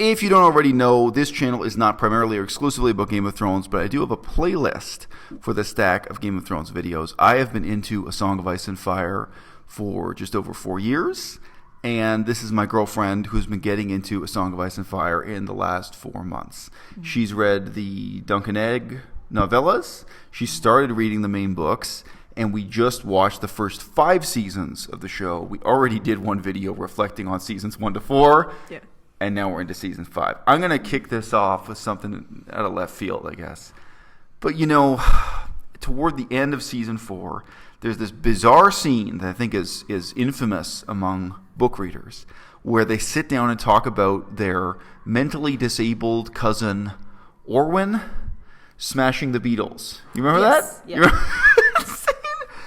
If you don't already know, this channel is not primarily or exclusively about Game of Thrones, but I do have a playlist for the stack of Game of Thrones videos. I have been into A Song of Ice and Fire for just over 4 years, and this is my girlfriend who's been getting into A Song of Ice and Fire in the last 4 months. Mm-hmm. She's read the Dunk and Egg novellas. She started reading the main books, and we just watched the first 5 seasons of the show. We already did one video reflecting on seasons 1 to 4. Yeah. And now we're into season 5. I'm going to kick this off with something out of left field, I guess. But, toward the end of season 4, there's this bizarre scene that I think is infamous among book readers, where they sit down and talk about their mentally disabled cousin, Orwyn, smashing the Beatles. You remember that? Yeah.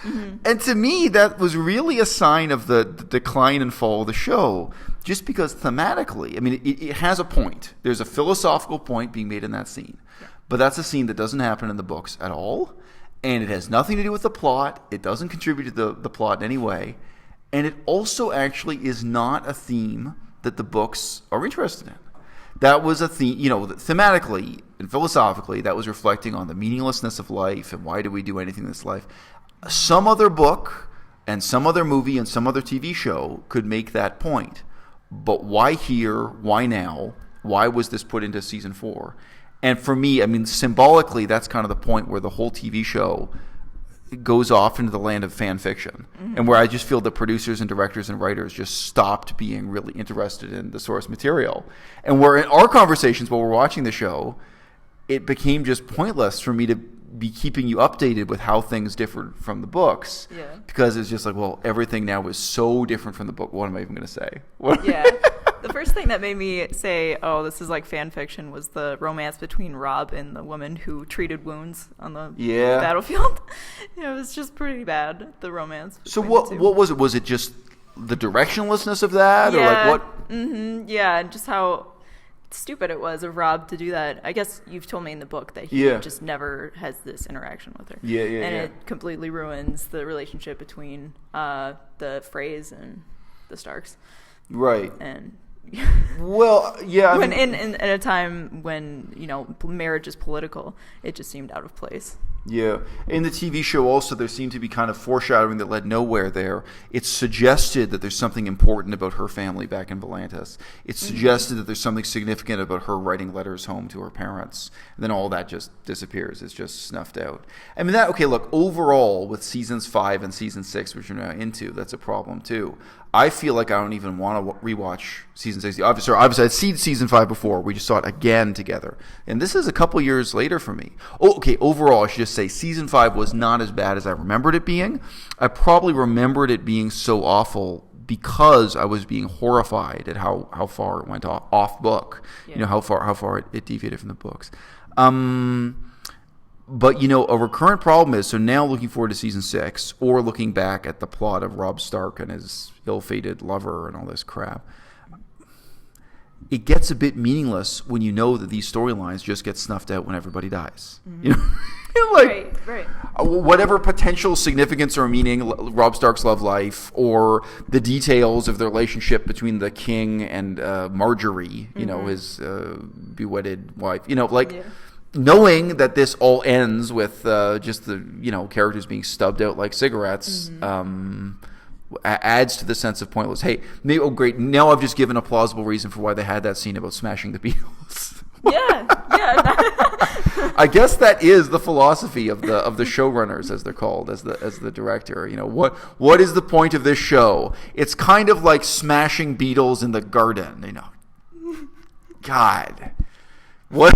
Mm-hmm. And to me, that was really a sign of the decline and fall of the show. Just because thematically, it has a point. There's a philosophical point being made in that scene. Yeah. But that's a scene that doesn't happen in the books at all. And it has nothing to do with the plot. It doesn't contribute to the plot in any way. And it also actually is not a theme that the books are interested in. That was a theme, thematically and philosophically, that was reflecting on the meaninglessness of life and why do we do anything in this life. Some other book and some other movie and some other TV show could make that point. But why here? Why now? Why was this put into season 4? And for me, symbolically, that's kind of the point where the whole TV show goes off into the land of fan fiction. Mm-hmm. And where I just feel the producers and directors and writers just stopped being really interested in the source material. And where in our conversations while we're watching the show, it became just pointless for me to be keeping you updated with how things differed from the books. Yeah. Because it's just like, well, everything now is so different from the book. What am I even going to say? Yeah. The first thing that made me say, oh, this is like fan fiction was the romance between Robb and the woman who treated wounds on the battlefield. It was just pretty bad, the romance. So what was it? Was it just the directionlessness of that? Yeah. Or like what? Mm-hmm. Yeah, and just how stupid it was of Robb to do that. I guess you've told me in the book that he just never has this interaction with her. And it completely ruins the relationship between the Freys and the Starks. Right. And well, yeah. When in a time when marriage is political, it just seemed out of place. Yeah. In the TV show also, there seemed to be kind of foreshadowing that led nowhere there. It suggested that there's something important about her family back in Volantis. It suggested that there's something significant about her writing letters home to her parents. And then all that just disappears. It's just snuffed out. Look, overall, with seasons 5 and season 6, which we're now into, that's a problem too. I feel like I don't even want to rewatch season 6. Obviously, I'd seen season 5 before. We just saw it again together. And this is a couple years later for me. Oh, okay, overall, I should just say season 5 was not as bad as I remembered it being. I probably remembered it being so awful because I was being horrified at how far it went off book. Yeah. How far it deviated from the books. But, a recurrent problem is, so now looking forward to season 6, or looking back at the plot of Robb Stark and his ill-fated lover and all this crap, it gets a bit meaningless when you know that these storylines just get snuffed out when everybody dies. Mm-hmm. Right. Whatever potential significance or meaning Robb Stark's love life, or the details of the relationship between the king and Marjorie, his bewedded wife, knowing that this all ends with just the characters being stubbed out like cigarettes adds to the sense of pointless. Hey, great! Now I've just given a plausible reason for why they had that scene about smashing the Beatles. Yeah. I guess that is the philosophy of the showrunners, as they're called, as the director. What is the point of this show? It's kind of like smashing Beatles in the garden. God, what?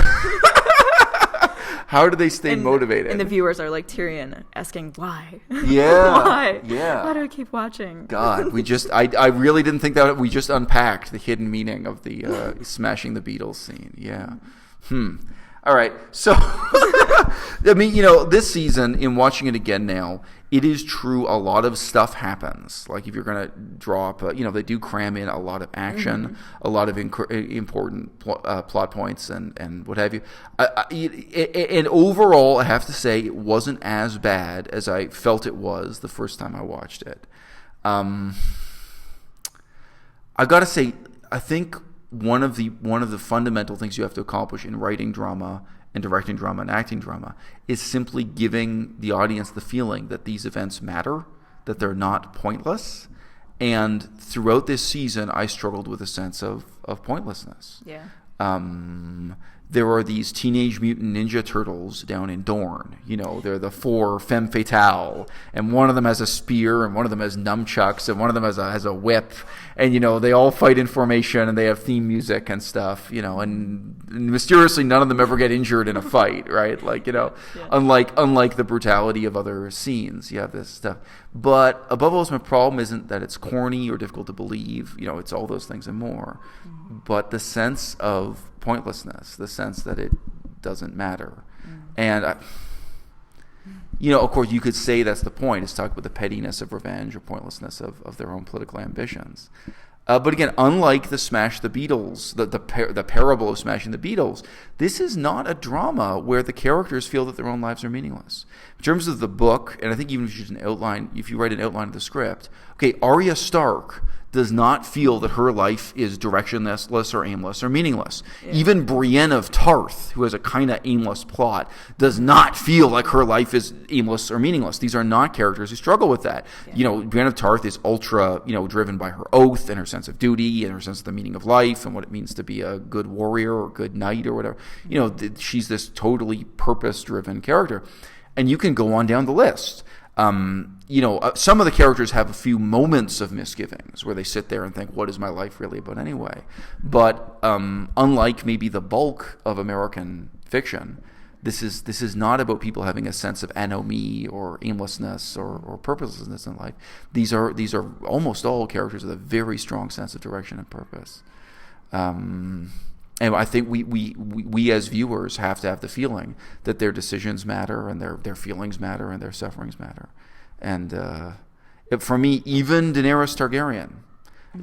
How do they stay motivated? And the viewers are like Tyrion asking why. Yeah. Why? Yeah. Why do I keep watching? God, I really didn't think that we just unpacked the hidden meaning of the smashing the Beatles scene. Yeah. All right. So, this season, in watching it again now, it is true a lot of stuff happens. Like if you're going to draw up, they do cram in a lot of action, a lot of important plot points and what have you. And overall, I have to say, it wasn't as bad as I felt it was the first time I watched it. I got to say, I think one of the fundamental things you have to accomplish in writing drama and directing drama and acting drama is simply giving the audience the feeling that these events matter, that they're not pointless. And throughout this season, I struggled with a sense of pointlessness. Yeah. There are these Teenage Mutant Ninja Turtles down in Dorne. They're the 4 femme fatale, and one of them has a spear, and one of them has nunchucks, and one of them has a whip, and they all fight in formation, and they have theme music and stuff. And mysteriously, none of them ever get injured in a fight, right? Yeah. Unlike the brutality of other scenes, you have this stuff. But above all, my problem isn't that it's corny or difficult to believe. It's all those things and more. Mm-hmm. But the sense of pointlessness, the sense that it doesn't matter. And, of course, you could say that's the point, is talk about the pettiness of revenge or pointlessness of their own political ambitions. But again, unlike the Smash the Beatles, the parable of smashing the Beatles, this is not a drama where the characters feel that their own lives are meaningless. In terms of the book, and I think even if you write an outline of the script, okay, Arya Stark does not feel that her life is directionless or aimless or meaningless. Yeah. Even Brienne of Tarth, who has a kind of aimless plot, does not feel like her life is aimless or meaningless. These are not characters who struggle with that. Yeah. Brienne of Tarth is ultra, driven by her oath and her sense of duty and her sense of the meaning of life and what it means to be a good warrior or good knight or whatever. She's this totally purpose-driven character. And you can go on down the list. Some of the characters have a few moments of misgivings where they sit there and think, what is my life really about anyway? But unlike maybe the bulk of American fiction, this is not about people having a sense of anomie or aimlessness or purposelessness in life. These are almost all characters with a very strong sense of direction and purpose. And I think we as viewers have to have the feeling that their decisions matter and their feelings matter and their sufferings matter. And for me, even Daenerys Targaryen.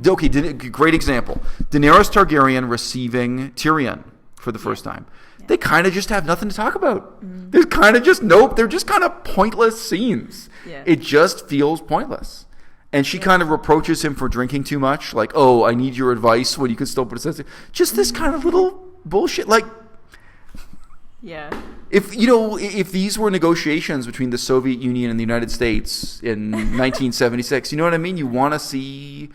Okay, great example. Daenerys Targaryen receiving Tyrion for the first time. Yeah. They kind of just have nothing to talk about. Mm-hmm. They're kind of just, they're just kind of pointless scenes. Yeah. It just feels pointless. And she kind of reproaches him for drinking too much. Like, oh, I need your advice when you can still put a sense. Just this kind of little bullshit. Like, yeah. If these were negotiations between the Soviet Union and the United States in 1976, you know what I mean? You want to see,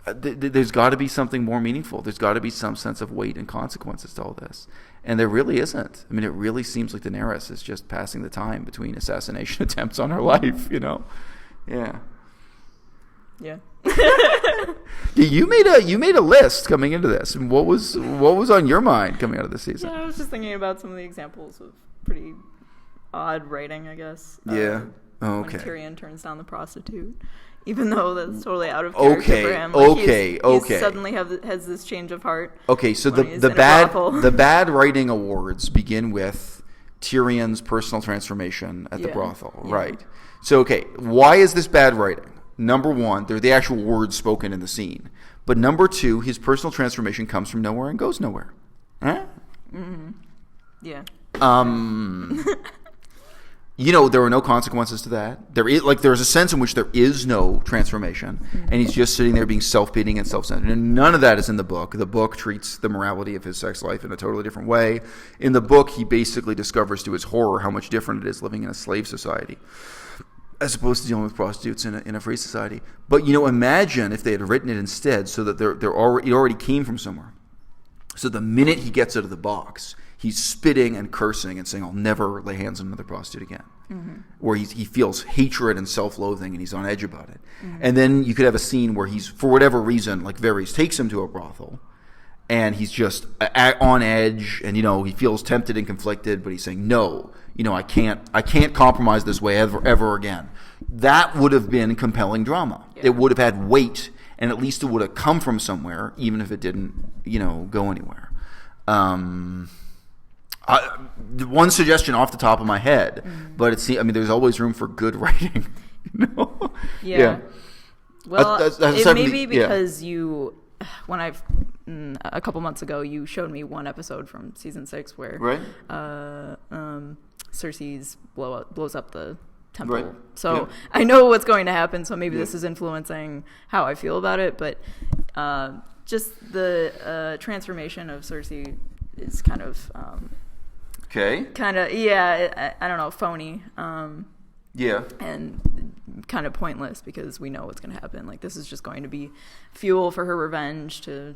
there's got to be something more meaningful. There's got to be some sense of weight and consequences to all this. And there really isn't. I mean, it really seems like Daenerys is just passing the time between assassination attempts on her life, Yeah. Yeah. You made a list coming into this, and what was on your mind coming out of this season? Yeah, I was just thinking about some of the examples of pretty odd writing, I guess. Yeah. When Tyrion turns down the prostitute, even though that's totally out of character for him. He suddenly has this change of heart. Okay, so the bad writing awards begin with Tyrion's personal transformation at the brothel, right? So why is this bad writing? Number one, they're the actual words spoken in the scene. But number two, his personal transformation comes from nowhere and goes nowhere. Huh? Mm-hmm. Yeah. There are no consequences to that. There's a sense in which there is no transformation, and he's just sitting there being self-pitying and self-centered. And none of that is in the book. The book treats the morality of his sex life in a totally different way. In the book, he basically discovers to his horror how much different it is living in a slave society as opposed to dealing with prostitutes in a free society. But imagine if they had written it instead so that it already came from somewhere. So the minute he gets out of the box, he's spitting and cursing and saying, "I'll never lay hands on another prostitute again." Mm-hmm. Or he feels hatred and self-loathing and he's on edge about it. Mm-hmm. And then you could have a scene where he's, for whatever reason, like Varys takes him to a brothel, and he's just on edge, and he feels tempted and conflicted, but he's saying, "No, I can't compromise this way ever again." That would have been compelling drama. Yeah. It would have had weight, and at least it would have come from somewhere, even if it didn't, go anywhere. One suggestion off the top of my head, but there's always room for good writing. Yeah. Well, it may be because a couple months ago, you showed me one episode from season 6 where Cersei's blows up the temple. Right. So I know what's going to happen. So maybe this is influencing how I feel about it. But just the transformation of Cersei is kind of I don't know, phony. And kind of pointless because we know what's going to happen. Like, this is just going to be fuel for her revenge to,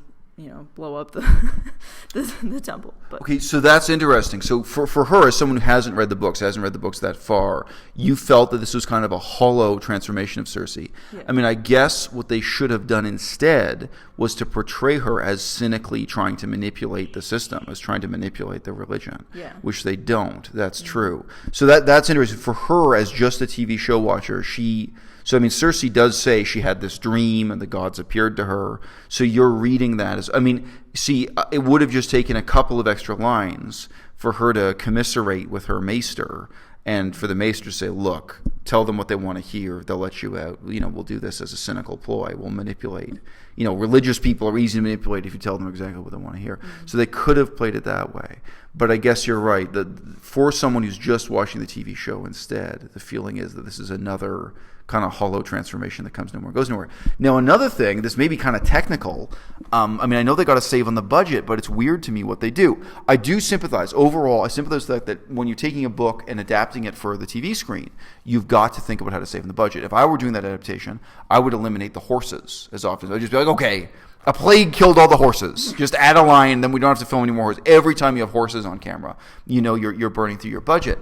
blow up the temple. But. Okay, so that's interesting. So for her, as someone who hasn't read the books that far, you felt that this was kind of a hollow transformation of Cersei. Yeah. I mean, I guess what they should have done instead was to portray her as cynically trying to manipulate the system, as trying to manipulate the religion, which they don't. That's true. So that's interesting. For her, as just a TV show watcher, Cersei does say she had this dream and the gods appeared to her. So you're reading that as, it would have just taken a couple of extra lines for her to commiserate with her maester and for the maester to say, look, tell them what they want to hear. They'll let you out. We'll do this as a cynical ploy. We'll manipulate. Religious people are easy to manipulate if you tell them exactly what they want to hear. Mm-hmm. So they could have played it that way. But I guess you're right. For someone who's just watching the TV show instead, the feeling is that this is another kind of hollow transformation that comes nowhere, goes nowhere. Now, another thing, this may be kind of technical. I know they got to save on the budget, but it's weird to me what they do. I do sympathize. Overall, I sympathize with the fact that when you're taking a book and adapting it for the TV screen, you've got to think about how to save on the budget. If I were doing that adaptation, I would eliminate the horses as often. I'd just be like, okay, a plague killed all the horses. Just add a line, then we don't have to film any more horses. Every time you have horses on camera, you're burning through your budget.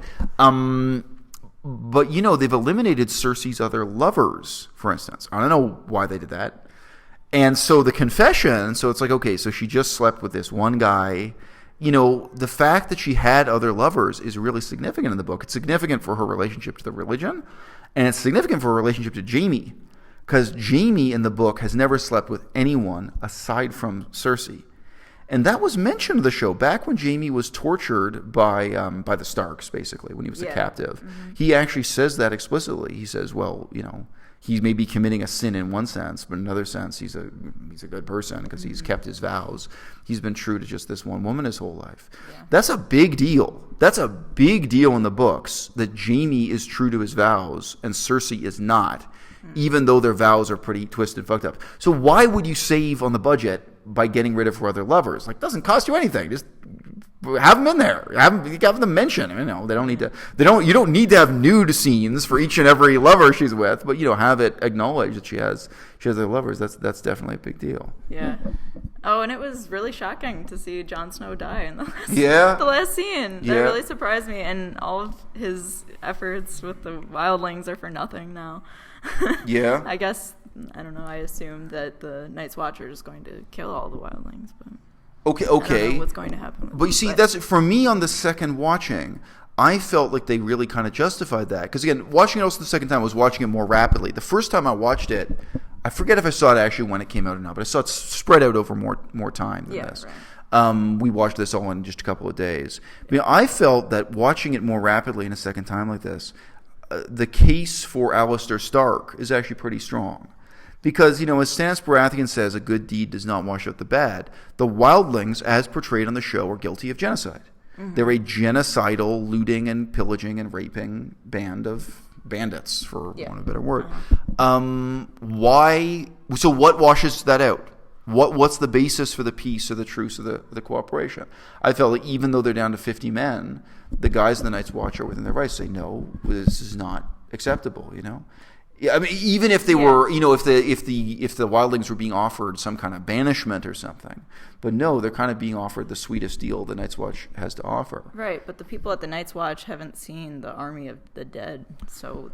But, they've eliminated Cersei's other lovers, for instance. I don't know why they did that. And so the confession, so it's like, okay, so she just slept with this one guy. The fact that she had other lovers is really significant in the book. It's significant for her relationship to the religion, and it's significant for her relationship to Jaime. Because Jaime in the book has never slept with anyone aside from Cersei. And that was mentioned in the show back when Jaime was tortured by the Starks, basically, when he was a captive. Mm-hmm. He actually says that explicitly. He says, well, he may be committing a sin in one sense, but in another sense, he's a good person because he's kept his vows. He's been true to just this one woman his whole life. Yeah. That's a big deal. That's a big deal in the books that Jaime is true to his vows and Cersei is not, even though their vows are pretty twisted and fucked up. So why would you save on the budget by getting rid of her other lovers? Like, it doesn't cost you anything. Just have them in there. Have them mention. They don't need to. You don't need to have nude scenes for each and every lover she's with, but have it acknowledged that she has other lovers. That's definitely a big deal. Yeah. Oh, and it was really shocking to see Jon Snow die in the last scene. That really surprised me, and all of his efforts with the Wildlings are for nothing now. Yeah. I guess, I don't know, I assume that the Night's Watcher is going to kill all the Wildlings, but okay. I don't know what's going to happen. But you see, that's for me on the second watching, I felt like they really kind of justified that. Because again, watching it also the second time, I was watching it more rapidly. The first time I watched it, I forget if I saw it actually when it came out or not, but I saw it spread out over more time than this. Right. We watched this all in just a couple of days. I felt that watching it more rapidly in a second time like this, the case for Alistair Stark is actually pretty strong. Because, as Stannis Baratheon says, a good deed does not wash out the bad. The Wildlings, as portrayed on the show, are guilty of genocide. Mm-hmm. They're a genocidal, looting and pillaging and raping band of bandits, for want of a better word. Why? So what washes that out? What's the basis for the peace or the truce or the cooperation? I felt like even though they're down to 50 men, the guys in the Night's Watch are within their rights to say, no, this is not acceptable, Yeah, even if they were, if the Wildlings were being offered some kind of banishment or something, but no, they're kind of being offered the sweetest deal the Night's Watch has to offer. Right, but the people at the Night's Watch haven't seen the Army of the Dead, so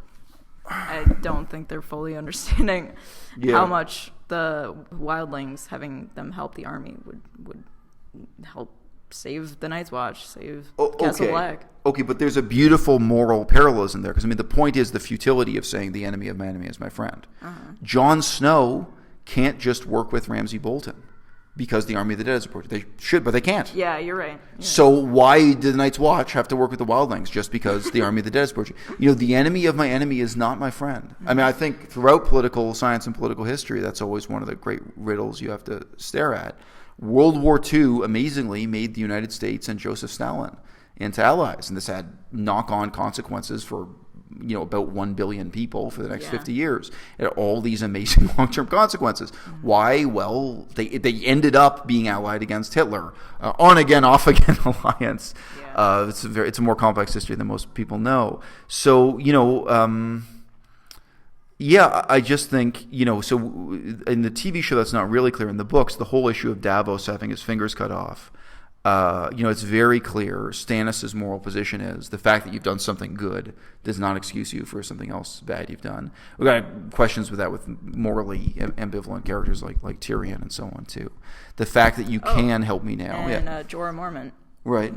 I don't think they're fully understanding how much the Wildlings, having them help the army, would help save the Night's Watch, save Castle Black. Okay, but there's a beautiful moral parallelism there. Because, the point is the futility of saying the enemy of my enemy is my friend. Uh-huh. Jon Snow can't just work with Ramsay Bolton because the Army of the Dead is approaching. They should, but they can't. Yeah, you're right. So why did the Night's Watch have to work with the Wildlings just because the Army of the Dead is approaching? The enemy of my enemy is not my friend. Mm-hmm. I think throughout political science and political history, that's always one of the great riddles you have to stare at. World War II, amazingly, made the United States and Joseph Stalin into allies, and this had knock-on consequences for about 1 billion people for the next 50 years. It had all these amazing long-term consequences. Why? Well, they ended up being allied against Hitler. On again, off again alliance. It's a more complex history than most people know. So, I just think, so in the TV show that's not really clear. In the books, the whole issue of Davos having his fingers cut off, it's very clear Stannis' moral position is the fact that you've done something good does not excuse you for something else bad you've done. We've got questions with that with morally ambivalent characters like Tyrion and so on too. The fact that you can help me now. And Jorah Mormont. Right,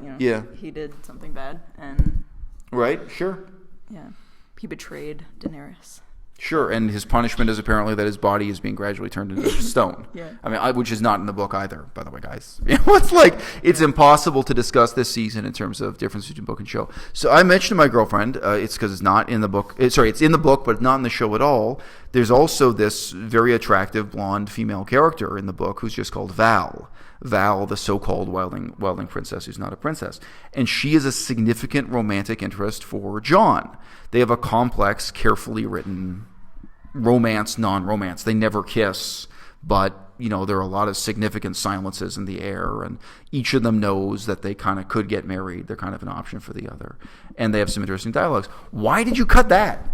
He did something bad. And right, sure. Yeah, he betrayed Daenerys. Sure, and his punishment is apparently that his body is being gradually turned into stone. I mean, which is not in the book either, by the way, guys. It's impossible to discuss this season in terms of difference between book and show. So I mentioned to my girlfriend, it's because it's not in the book. It's in the book, but not in the show at all. There's also this very attractive blonde female character in the book who's just called Val. Val, the so-called wildling princess who's not a princess. And she is a significant romantic interest for Jon. They have a complex, carefully written romance, non-romance. They never kiss, but, there are a lot of significant silences in the air, and each of them knows that they kind of could get married. They're kind of an option for the other. And they have some interesting dialogues. Why did you cut that?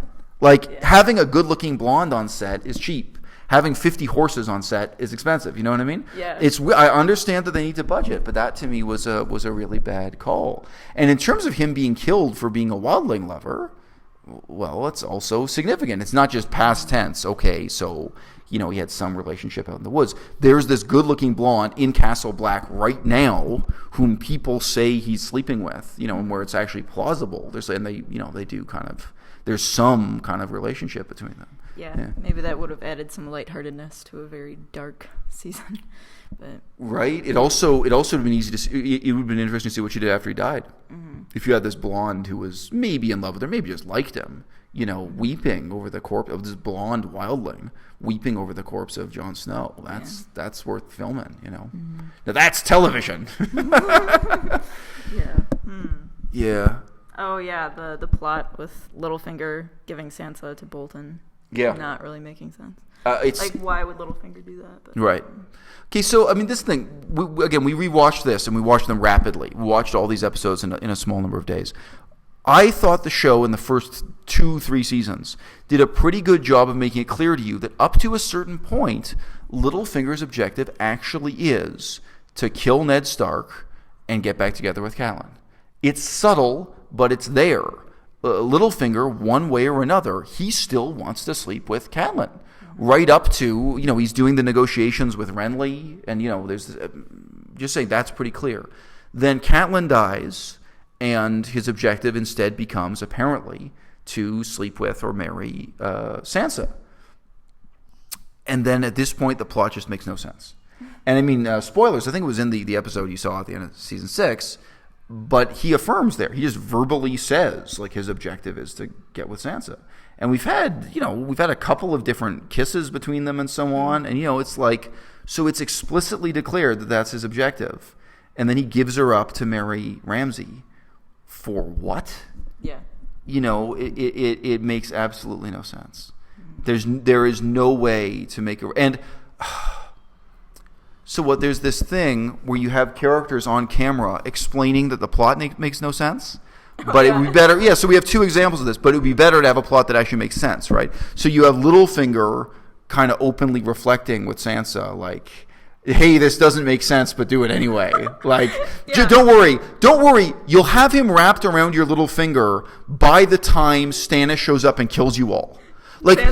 Having a good-looking blonde on set is cheap. Having 50 horses on set is expensive. You know what I mean? Yeah. I understand that they need to budget, but that to me was a really bad call. And in terms of him being killed for being a wildling lover, well, it's also significant. It's not just past tense. Okay, so he had some relationship out in the woods. There's this good-looking blonde in Castle Black right now, whom people say he's sleeping with. And where it's actually plausible. They're saying they do kind of. There's some kind of relationship between them. Yeah, maybe that would have added some lightheartedness to a very dark season. But right. It also would have been easy to see. It would have been interesting to see what she did after he died. Mm-hmm. If you had this blonde who was maybe in love with her, maybe just liked him, weeping over the corpse of this blonde wildling, weeping over the corpse of Jon Snow. That's worth filming. Mm-hmm. Now that's television. Yeah. Oh yeah, the plot with Littlefinger giving Sansa to Bolton. Yeah. Not really making sense. It's why would Littlefinger do that? But, right. Okay, so, this thing, we rewatched this, and we watched them rapidly. We watched all these episodes in a small number of days. I thought the show in the first 2-3 seasons did a pretty good job of making it clear to you that up to a certain point, Littlefinger's objective actually is to kill Ned Stark and get back together with Catelyn. It's subtle, but it's there. Littlefinger, one way or another, he still wants to sleep with Catelyn. Right up to, he's doing the negotiations with Renly, and, there's just saying that's pretty clear. Then Catelyn dies, and his objective instead becomes, apparently, to sleep with or marry Sansa. And then at this point, the plot just makes no sense. And spoilers, I think it was in the episode you saw at the end of season 6, but he affirms there. He just verbally says, his objective is to get with Sansa. And we've had a couple of different kisses between them and so on. And, it's so it's explicitly declared that that's his objective. And then he gives her up to marry Ramsay. For what? Yeah. It makes absolutely no sense. There is no way to make and so there's this thing where you have characters on camera explaining that the plot makes no sense. But it would be better. So we have 2 examples of this, but it would be better to have a plot that actually makes sense, right? So you have Littlefinger kind of openly reflecting with Sansa, hey, this doesn't make sense, but do it anyway. Don't worry. You'll have him wrapped around your little finger by the time Stannis shows up and kills you all. Okay.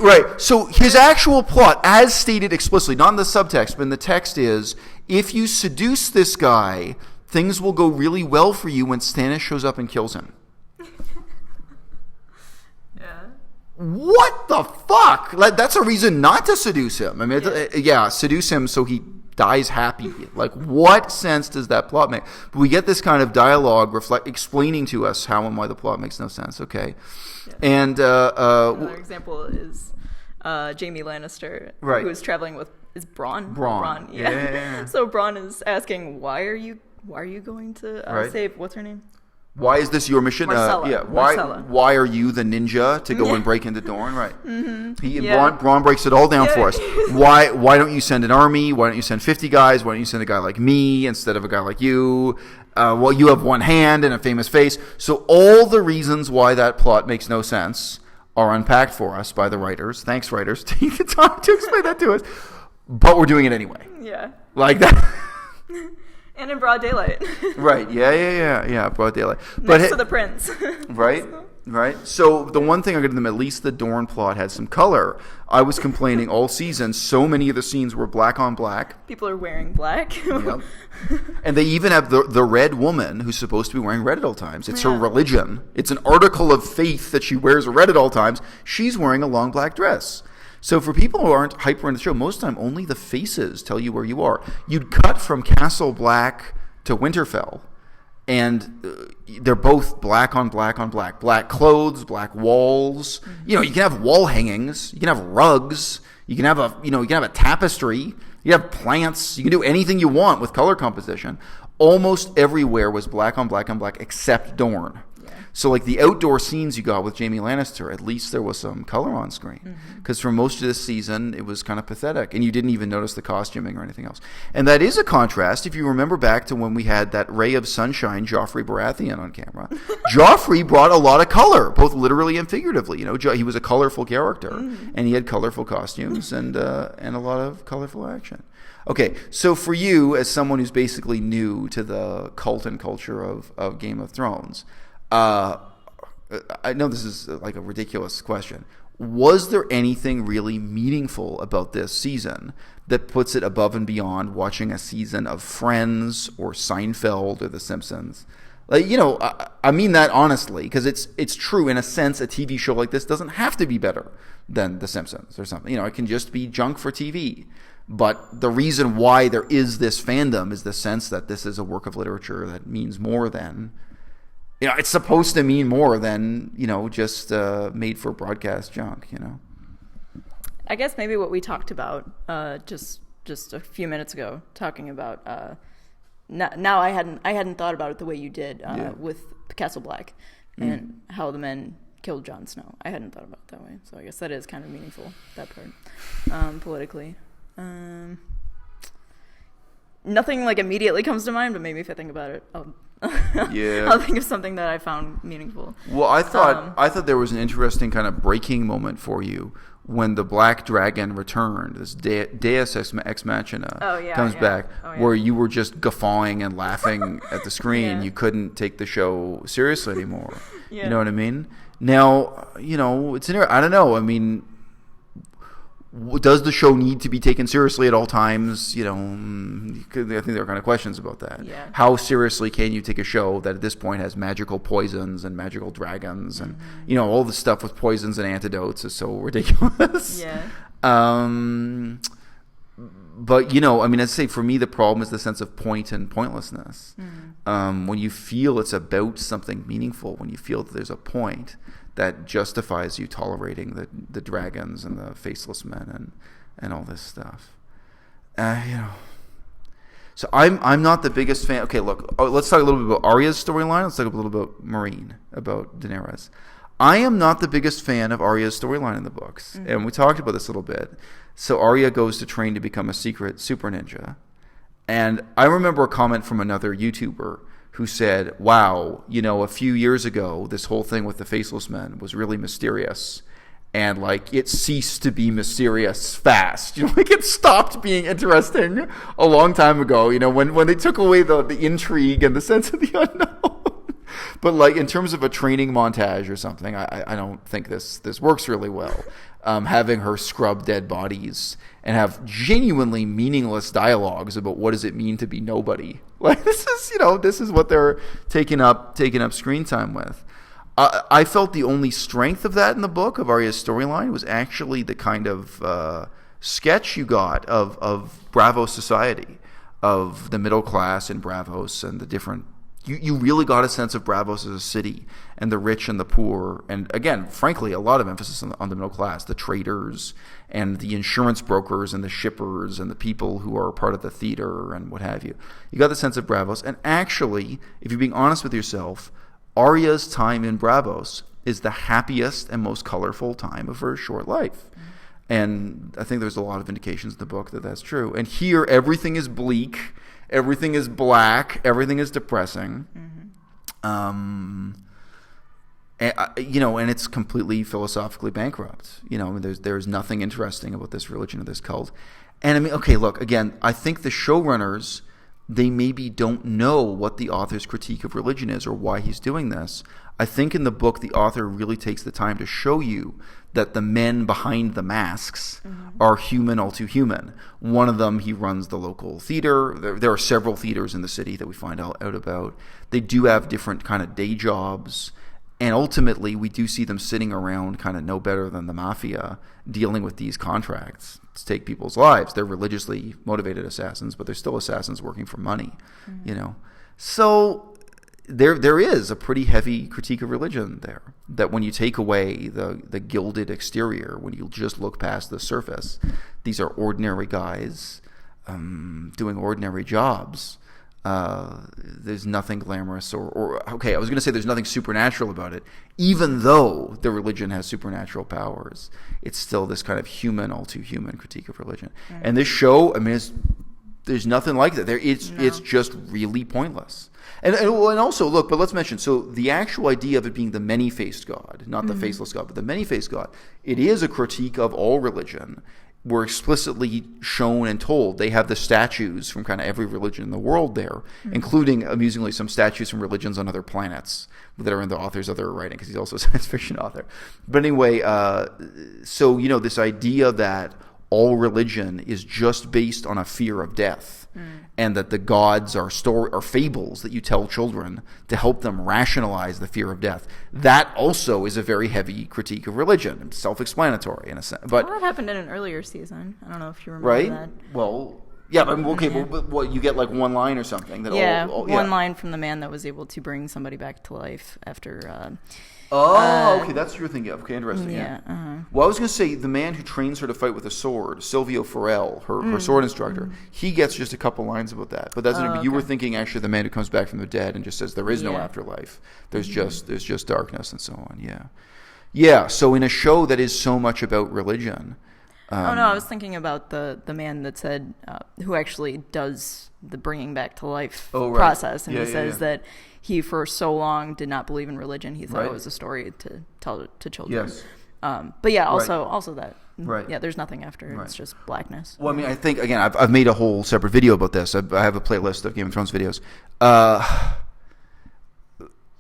Right. So his actual plot, as stated explicitly, not in the subtext, but in the text is, if you seduce this guy, things will go really well for you when Stannis shows up and kills him. Yeah. What the fuck? That's a reason not to seduce him. Seduce him so he dies happy. What sense does that plot make? But we get this kind of dialogue explaining to us how and why the plot makes no sense. Okay. Yeah. And another example is Jaime Lannister, right, who is traveling with Bronn. Bronn. Yeah. So Bronn is asking, why are you going to save, what's her name? Why is this your mission? Marcella. Why are you the ninja to go and break into Dorne? Right. Mm-hmm. Bronn breaks it all down for us. Why don't you send an army? Why don't you send 50 guys? Why don't you send a guy like me instead of a guy like you? Well, you have one hand and a famous face. So all the reasons why that plot makes no sense are unpacked for us by the writers. Thanks, writers. Take the time to explain that to us. But we're doing it anyway. Yeah. Like that. And in broad daylight. Right. Yeah. Broad daylight. Next to the prince. Right. So the one thing I give them, at least the Dorne plot had some color. I was complaining all season. So many of the scenes were black on black. People are wearing black. Yep. And they even have the red woman who's supposed to be wearing red at all times. It's her religion. It's an article of faith that she wears red at all times. She's wearing a long black dress. So for people who aren't hyper into the show, most of the time only the faces tell you where you are. You'd cut from Castle Black to Winterfell, and they're both black on black on black. Black clothes, black walls. Mm-hmm. You can have wall hangings. You can have rugs. You can have a tapestry. You have plants. You can do anything you want with color composition. Almost everywhere was black on black on black except Dorne. So like the outdoor scenes you got with Jaime Lannister, at least there was some color on screen. Because for most of this season, it was kind of pathetic. And you didn't even notice the costuming or anything else. And that is a contrast if you remember back to when we had that ray of sunshine, Joffrey Baratheon, on camera. Joffrey brought a lot of color, both literally and figuratively. He was a colorful character. And he had colorful costumes and a lot of colorful action. Okay, so for you, as someone who's basically new to the cult and culture of Game of Thrones, I know this is like a ridiculous question. Was there anything really meaningful about this season that puts it above and beyond watching a season of Friends or Seinfeld or The Simpsons? I mean that honestly, because it's true in a sense. A TV show like this doesn't have to be better than The Simpsons or something. It can just be junk for TV. But the reason why there is this fandom is the sense that this is a work of literature that means more than... it's supposed to mean more than, just made for broadcast junk, I guess maybe what we talked about just a few minutes ago, talking about now I hadn't thought about it the way you did with Castle Black and how the men killed Jon Snow. I hadn't thought about it that way. So I guess that is kind of meaningful, that part, politically. Nothing like immediately comes to mind, but maybe if I think about it, I'll think of something that I found meaningful. Well, I thought there was an interesting kind of breaking moment for you when the Black Dragon returned. This Deus Ex Machina comes back, where you were just guffawing and laughing at the screen. You couldn't take the show seriously anymore. You know what I mean? Now, it's I don't know. I mean, does the show need to be taken seriously at all times? I think there are kind of questions about that. Yeah. How seriously can you take a show that at this point has magical poisons and magical dragons and all the stuff with poisons and antidotes is so ridiculous. Yeah. But I'd say for me the problem is the sense of point and pointlessness. When you feel it's about something meaningful, when you feel that there's a point that justifies you tolerating the dragons and the faceless men and all this stuff. So I'm not the biggest fan. Okay, look, let's talk a little bit about Arya's storyline. Let's talk a little bit about Meereen, about Daenerys. I am not the biggest fan of Arya's storyline in the books, and we talked about this a little bit. So Arya goes to train to become a secret super ninja, and I remember a comment from another YouTuber who said, wow, a few years ago, this whole thing with the faceless men was really mysterious. And, it ceased to be mysterious fast. It stopped being interesting a long time ago, when they took away the intrigue and the sense of the unknown. But, in terms of a training montage or something, I don't think this works really well. Having her scrub dead bodies and have genuinely meaningless dialogues about what does it mean to be nobody. This is what they're taking up screen time with. I felt the only strength of that in the book, of Arya's storyline, was actually the kind of sketch you got of Braavos society, of the middle class in Braavos and the different... You really got a sense of Braavos as a city and the rich and the poor. And again, frankly, a lot of emphasis on the middle class, the traders and the insurance brokers and the shippers and the people who are part of the theater and what have you. You got the sense of Braavos. And actually, if you're being honest with yourself, Arya's time in Braavos is the happiest and most colorful time of her short life. And I think there's a lot of indications in the book that that's true. And here, everything is bleak, everything is black, everything is depressing. And it's completely philosophically bankrupt. There's nothing interesting about this religion or this cult. And I mean, okay, look, again, I think the showrunners, they maybe don't know what the author's critique of religion is or why he's doing this. I think in the book, the author really takes the time to show you that the men behind the masks are human, all too human. One of them, he runs the local theater. There are several theaters in the city that we find out about. They do have different kind of day jobs. And ultimately, we do see them sitting around kind of no better than the mafia dealing with these contracts to take people's lives. They're religiously motivated assassins, but they're still assassins working for money, So there is a pretty heavy critique of religion there, that when you take away the gilded exterior, when you just look past the surface, these are ordinary guys doing ordinary jobs. There's nothing glamorous or okay, I was going to say there's nothing supernatural about it. Even though the religion has supernatural powers, it's still this kind of human, all too human critique of religion. And this show, I mean, there's nothing like that. It's just really pointless. And also, look, but let's mention, so the actual idea of it being the many-faced God, not the faceless God, but the many-faced God, it is a critique of all religion. We're explicitly shown and told they have the statues from kind of every religion in the world there, including, amusingly, some statues from religions on other planets that are in the author's other writing, because he's also a science fiction author. But anyway, so, this idea that all religion is just based on a fear of death, and that the gods are fables that you tell children to help them rationalize the fear of death. That also is a very heavy critique of religion. It's self-explanatory in a sense. But that happened in an earlier season. I don't know if you remember that. Well, yeah, but okay, but what, you get like one line or something? One line from the man that was able to bring somebody back to life after... okay, that's what you're thinking of. Okay, interesting. Yeah. Well, I was going to say the man who trains her to fight with a sword, Silvio Farrell, her sword instructor, he gets just a couple lines about that. But that's you were thinking actually the man who comes back from the dead and just says there is no afterlife. There's just darkness and so on. Yeah. So in a show that is so much about religion. I was thinking about the man that said who actually does the bringing back to life process, and he says that he for so long did not believe in religion. He thought it was a story to tell to children. Yes. But yeah, also that. Right. Yeah, there's nothing after. Right. It's just blackness. Well, I mean, I think, again, I've made a whole separate video about this. I have a playlist of Game of Thrones videos.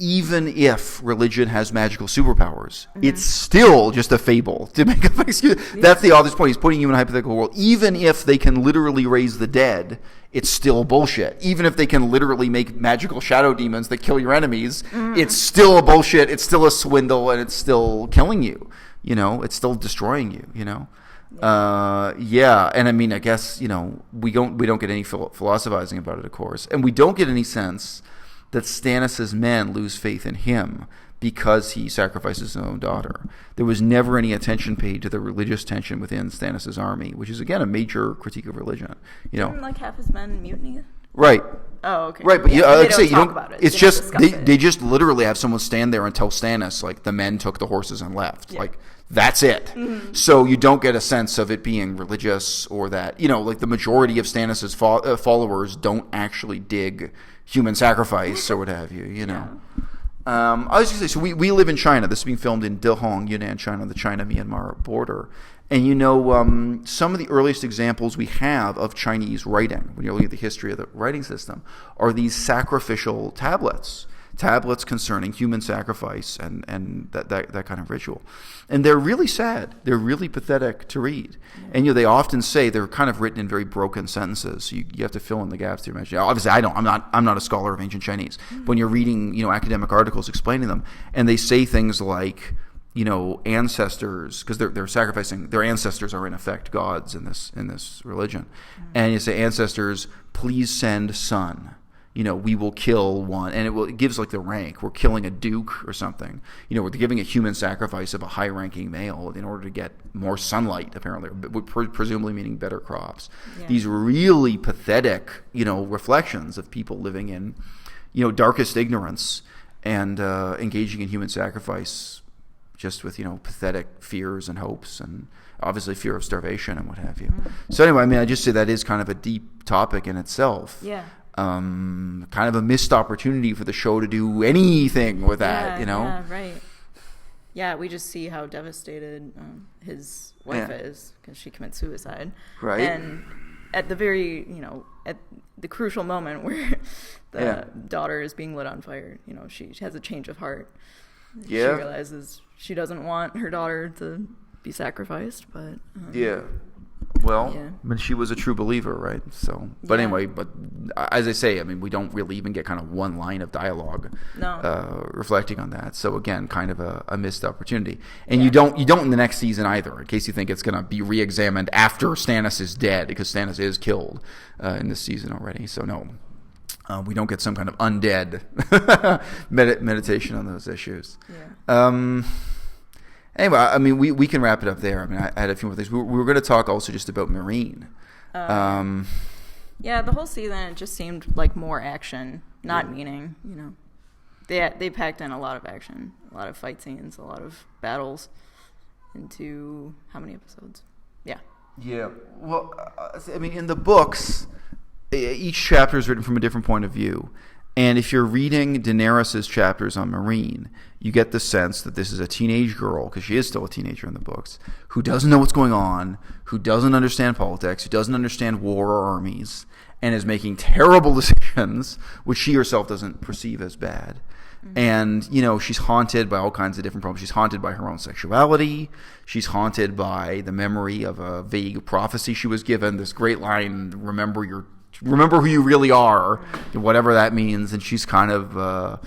Even if religion has magical superpowers, it's still just a fable. To make an excuse, that's the author's point. He's putting you in a hypothetical world. Even if they can literally raise the dead, it's still bullshit. Even if they can literally make magical shadow demons that kill your enemies, it's still a bullshit. It's still a swindle, and it's still killing you. It's still destroying you. And I mean, I guess we don't get any philosophizing about it, of course, and we don't get any sense that Stannis' men lose faith in him because he sacrifices his own daughter. There was never any attention paid to the religious tension within Stannis' army, which is, again, a major critique of religion. Didn't like half his men mutiny? Right. Oh, okay. Right, but like I say, you don't. About it. It's just they just literally have someone stand there and tell Stannis, like, the men took the horses and left. Yeah. Like, that's it. So you don't get a sense of it being religious, or that like the majority of Stannis' followers don't actually dig human sacrifice or what have you. I was going to say, so we live in China. This is being filmed in Dehong, Yunnan, China, the China-Myanmar border. And some of the earliest examples we have of Chinese writing, when you're looking at the history of the writing system, are these sacrificial tablets concerning human sacrifice and that kind of ritual. And they're really sad. They're really pathetic to read. And they often say they're kind of written in very broken sentences. So you have to fill in the gaps to your imagination. Obviously, I'm not a scholar of ancient Chinese. But when you're reading academic articles explaining them, and they say things like ancestors, because they're sacrificing, their ancestors are in effect gods in this religion. And you say, ancestors, please send son. We will kill one, and it gives like the rank. We're killing a duke or something. We're giving a human sacrifice of a high-ranking male in order to get more sunlight, apparently, presumably meaning better crops. Yeah. These really pathetic, reflections of people living in, darkest ignorance and engaging in human sacrifice just with, pathetic fears and hopes and obviously fear of starvation and what have you. So anyway, I mean, I just say that is kind of a deep topic in itself. Yeah. Kind of a missed opportunity for the show to do anything with that, Yeah, right. Yeah, we just see how devastated his wife is because she commits suicide. Right. And at the very, at the crucial moment where the daughter is being lit on fire, she has a change of heart. Yeah. She realizes she doesn't want her daughter to be sacrificed, but... Well, I mean, she was a true believer, right? So, but anyway, but as I say, I mean, we don't really even get kind of one line of dialogue reflecting on that. So again, kind of a missed opportunity. And you don't in the next season either, in case you think it's going to be re-examined after Stannis is dead, because Stannis is killed in this season already. So no, we don't get some kind of undead meditation on those issues. Yeah. Anyway, I mean, we can wrap it up there. I mean, I had a few more things. We were going to talk also just about Meereen. Yeah, the whole season, it just seemed like more action, not meaning, They packed in a lot of action, a lot of fight scenes, a lot of battles into how many episodes? Yeah. Yeah. Well, I mean, in the books, each chapter is written from a different point of view. And if you're reading Daenerys' chapters on Meereen, you get the sense that this is a teenage girl, because she is still a teenager in the books, who doesn't know what's going on, who doesn't understand politics, who doesn't understand war or armies, and is making terrible decisions, which she herself doesn't perceive as bad. And, she's haunted by all kinds of different problems. She's haunted by her own sexuality. She's haunted by the memory of a vague prophecy she was given. This great line, remember who you really are, whatever that means. And she's kind of,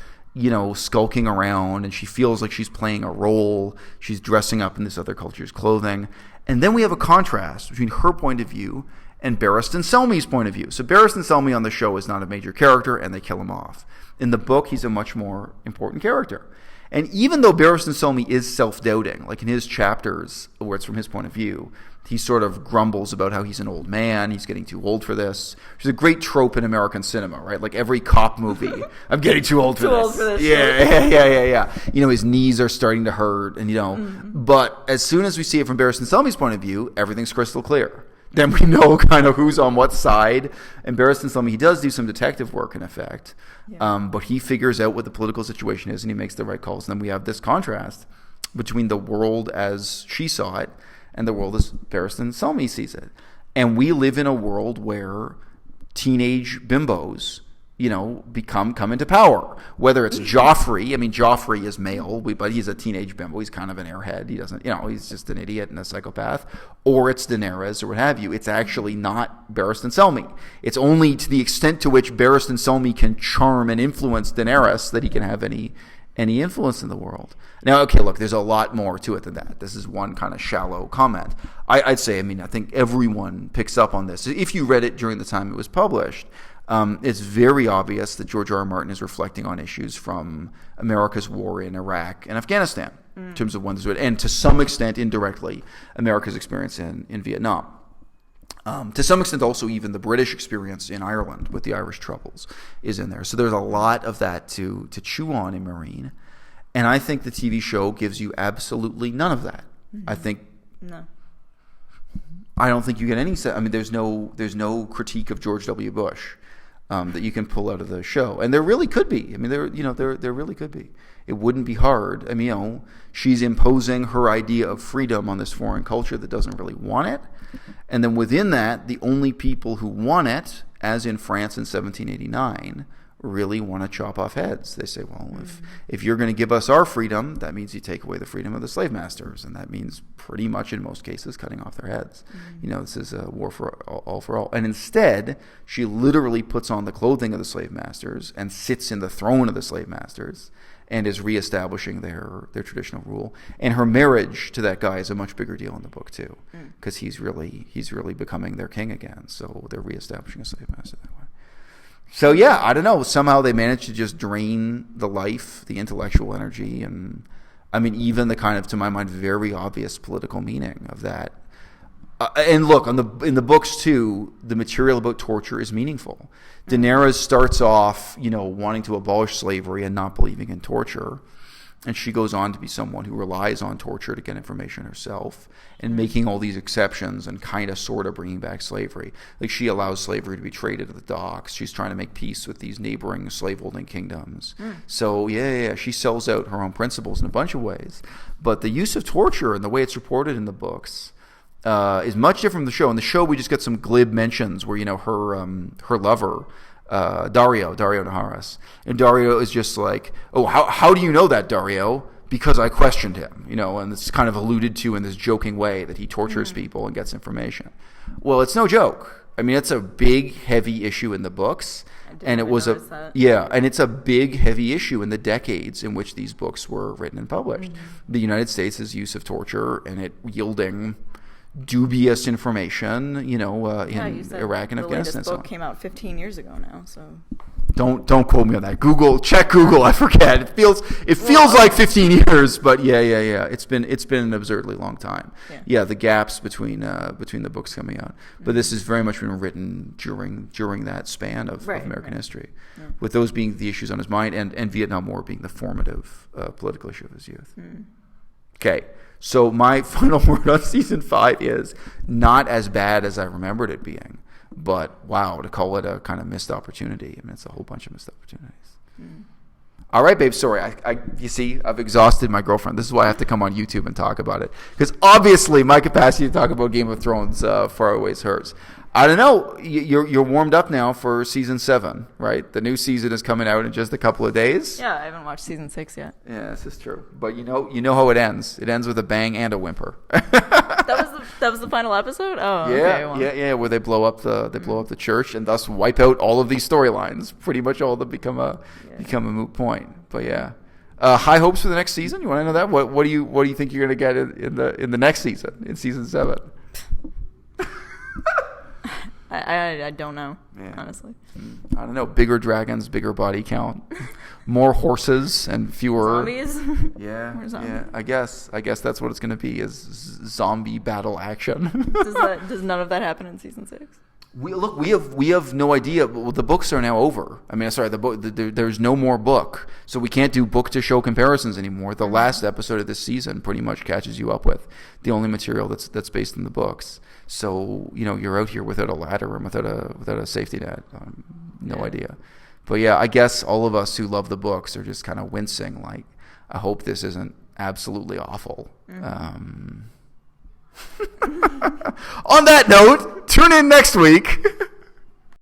skulking around, and she feels like she's playing a role. She's dressing up in this other culture's clothing. And then we have a contrast between her point of view and Barristan Selmy's point of view. So Barristan Selmy on the show is not a major character, and they kill him off. In the book, he's a much more important character. And even though Barristan Selmy is self-doubting, like in his chapters, where it's from his point of view, he sort of grumbles about how he's an old man, he's getting too old for this. Which is a great trope in American cinema, right? Like every cop movie, I'm getting too old for this. Too old for this. Yeah. His knees are starting to hurt, and but as soon as we see it from Barristan Selmy's point of view, everything's crystal clear. Then we know kind of who's on what side. And Barristan Selmy, he does do some detective work, in effect. Yeah. But he figures out what the political situation is, and he makes the right calls. And then we have this contrast between the world as she saw it and the world as Barristan Selmy sees it. And we live in a world where teenage bimbos, come into power. Whether it's Joffrey, I mean, Joffrey is male, but he's a teenage bimbo. He's kind of an airhead. He doesn't, he's just an idiot and a psychopath. Or it's Daenerys or what have you. It's actually not Barristan Selmy. It's only to the extent to which Barristan Selmy can charm and influence Daenerys that he can have any influence in the world. Now, okay, look, there's a lot more to it than that. This is one kind of shallow comment. I'd say, I think everyone picks up on this. If you read it during the time it was published, it's very obvious that George R.R. Martin is reflecting on issues from America's war in Iraq and Afghanistan in terms of when this would, and to some extent, indirectly, America's experience in Vietnam. To some extent, also even the British experience in Ireland with the Irish Troubles is in there. So there's a lot of that to chew on in Meereen. And I think the TV show gives you absolutely none of that. I think... No. I don't think you get any... I mean, there's no critique of George W. Bush that you can pull out of the show. And there really could be. I mean, there really could be. It wouldn't be hard. I mean, she's imposing her idea of freedom on this foreign culture that doesn't really want it. And then within that, the only people who want it, as in France in 1789, really want to chop off heads. They say, well, if you're going to give us our freedom, that means you take away the freedom of the slave masters. And that means pretty much in most cases cutting off their heads. This is a war for all. And instead, she literally puts on the clothing of the slave masters and sits in the throne of the slave masters and is reestablishing their traditional rule. And her marriage to that guy is a much bigger deal in the book too, because he's really becoming their king again. So they're reestablishing a slave master that way. So yeah, I don't know. Somehow they managed to just drain the life, the intellectual energy, and I mean even the kind of, to my mind, very obvious political meaning of that And look, in the books too, the material about torture is meaningful. Daenerys starts off, wanting to abolish slavery and not believing in torture. And she goes on to be someone who relies on torture to get information herself and making all these exceptions and kind of sort of bringing back slavery. Like, she allows slavery to be traded at the docks. She's trying to make peace with these neighboring slaveholding kingdoms. So, she sells out her own principles in a bunch of ways. But the use of torture and the way it's reported in the books is much different from the show. In the show, we just get some glib mentions where, her lover, Dario Naharis. And Dario is just like, oh, how do you know that, Dario? Because I questioned him, and it's kind of alluded to in this joking way that he tortures people and gets information. Well, it's no joke. I mean, it's a big, heavy issue in the books. And it was and it's a big, heavy issue in the decades in which these books were written and published. The United States' use of torture and it yielding dubious information, in Iraq and Afghanistan. The latest book came out 15 years ago now, so don't quote me on that. Check Google. I forget. It feels like 15 years, but yeah. It's been an absurdly long time. Yeah, the gaps between the books coming out, but this has very much been written during that span of American history, with those being the issues on his mind, and Vietnam War being the formative political issue of his youth. Okay. So my final word on season 5 is not as bad as I remembered it being, but wow, to call it a kind of missed opportunity. I mean, it's a whole bunch of missed opportunities. All right, babe. Sorry, you see, I've exhausted my girlfriend. This is why I have to come on YouTube and talk about it, because obviously my capacity to talk about Game of Thrones far outweighs hers. I don't know. You're warmed up now for season 7, right? The new season is coming out in just a couple of days. Yeah, I haven't watched season 6 yet. Yeah, this is true. But you know how it ends. It ends with a bang and a whimper. That was the final episode. Oh, yeah, okay. Yeah. Where they blow up the church and thus wipe out all of these storylines. Pretty much all of them become a moot point. But yeah. High hopes for the next season. You want to know that? What do you think you're going to get in the next season, in season 7? I don't know, honestly. I don't know. Bigger dragons, bigger body count, more horses, and fewer zombies. Yeah. I guess that's what it's going to be, is zombie battle action. Does none of that happen in season 6? We have no idea. Well, the books are now over. I mean, sorry, there's no more book, so we can't do book to show comparisons anymore. The last episode of this season pretty much catches you up with the only material that's based in the books. So you're out here without a ladder and without a safety net. No idea. But yeah, I guess all of us who love the books are just kind of wincing. Like, I hope this isn't absolutely awful. On that note, tune in next week